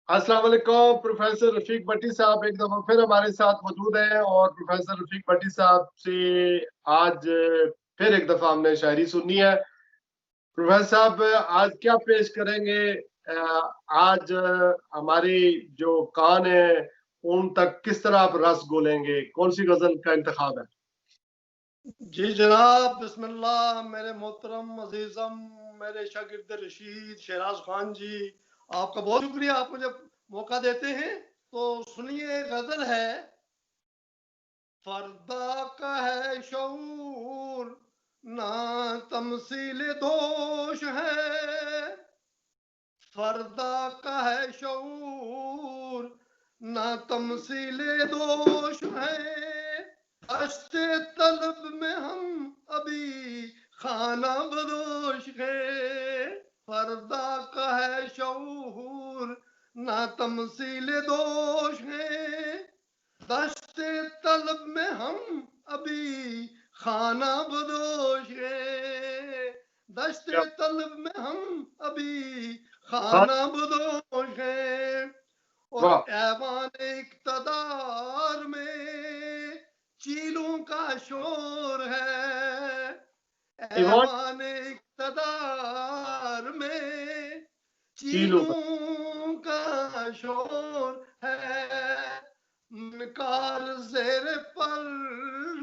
अस्सलाम वालेकुम। प्रोफेसर रफीक भट्टी साहब एक दफा फिर हमारे साथ मौजूद हैं और प्रोफेसर रफीक भट्टी साहब से आज फिर एक दफा हमने शायरी सुननी है। प्रोफेसर साहब आज क्या पेश करेंगे? आज हमारी जो कान है उन तक किस तरह आप रस घोलेंगे? कौन सी गजल का इंतखाब है? जी जनाब, बिस्मिल्लाह। मेरे मोहतरम अजीजम, मेरे शागिर्द रशीद शेराज खान जी, आपका बहुत शुक्रिया, आप मुझे मौका देते हैं। तो सुनिए, गजल है। फर्दा का है शऊर, ना तमसील दोष है। फर्दा का है शऊर, ना तमसील दोष है। अश्ते तलब में हम अभी खाना बदोश है। पर्दा का है शऊर, ना तमसील दोष है। दश्ते तलब में हम अभी खाना बदोश है। दश्ते तलब में हम अभी खाना बदोश है। और ऐवान इक़्तिदार में चीलों का शोर है। ऐवान इक़्तिदार में चीलों का शोर है। निकाल ज़ेर पर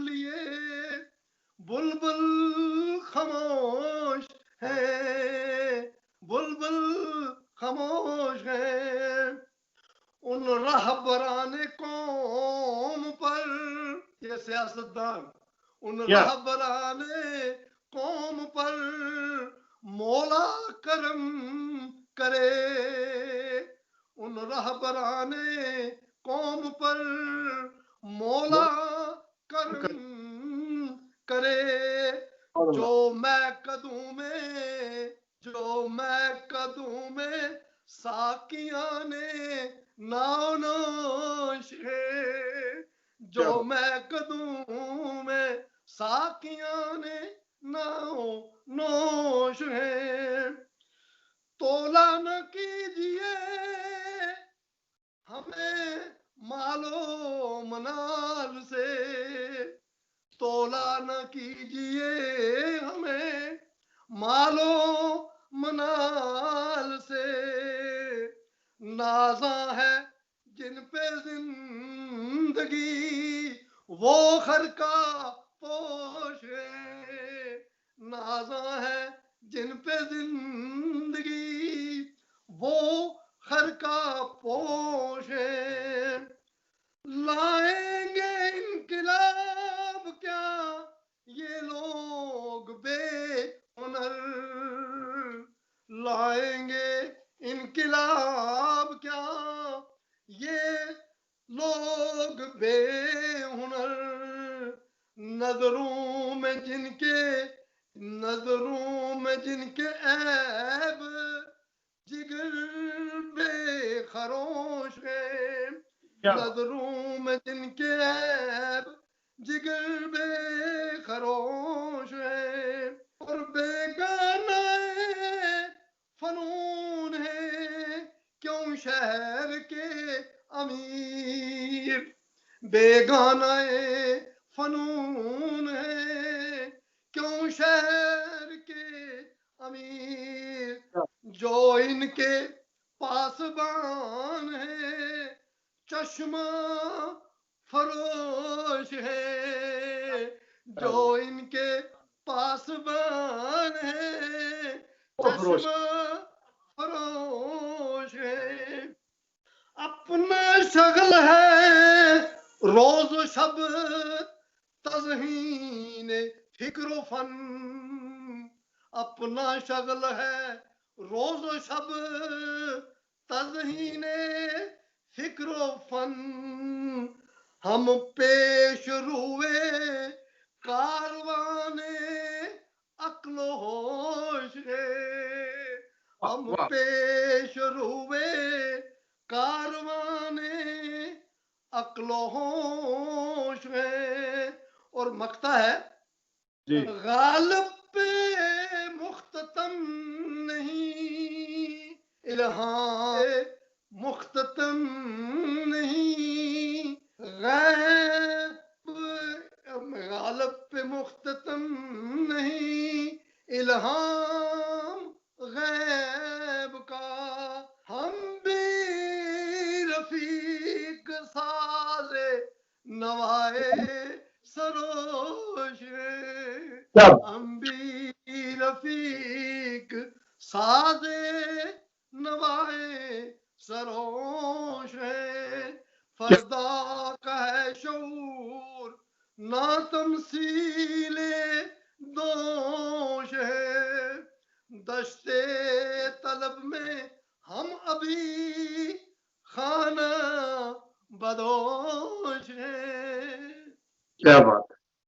लिए बुलबुल खामोश है। बुलबुल खामोश है। उन रहबरान कौम पर, ये सियासतदान, उन रहबरान कौम पर मौला करम करे। उन रहबरान कौम पर मौला करम करे। जो मैं कदूं में साकियां ने नानोश है। जो मैं कदूं में साकियां ने नानोश है। तोला न कीजिए हमें मालो मनाल से। तोला न कीजिए हमें मालो मनाल से। नाज़ा है जिन पे जिंदगी वो खर का पोश है। नाज़ा है जिन पे जिंदगी वो खर का पोश है। लाएंगे इनकलाब क्या ये लोग बेहुनर। लाएंगे इनकलाब क्या ये लोग बेहुनर। नजरों में जिनके ऐब जिगर बेखरोश है। नजरों में जिनके ऐब जिगर बेखरोश है। और बेगाना फनून है क्यों शहर के अमीर। बेगाना फनून है क्यों शहर के अमीर। जो इनके पासबान है चश्मा फरोश है। जो इनके पासबान है चश्मा फरोश है। अपना शगल है रोज शब तज़हीन फिक्र फन। अपना शगल है रोज शब तज़हीन फिक्र फन। हम पेश रुए कारवाने अक्ल होश है। हम पेश रुए कारवाने अक्ल होश है। और मकता है गालिब पे मुख्ततम नहीं इल्हाम मुख्ततम کیا انبی رفیق سازے نوائے سروش ہے، فردا کا ہے شعور نا تمثیل دوش ہے، دشتے طلب میں ہم ابھی خانہ بدوش ہے. کیا بات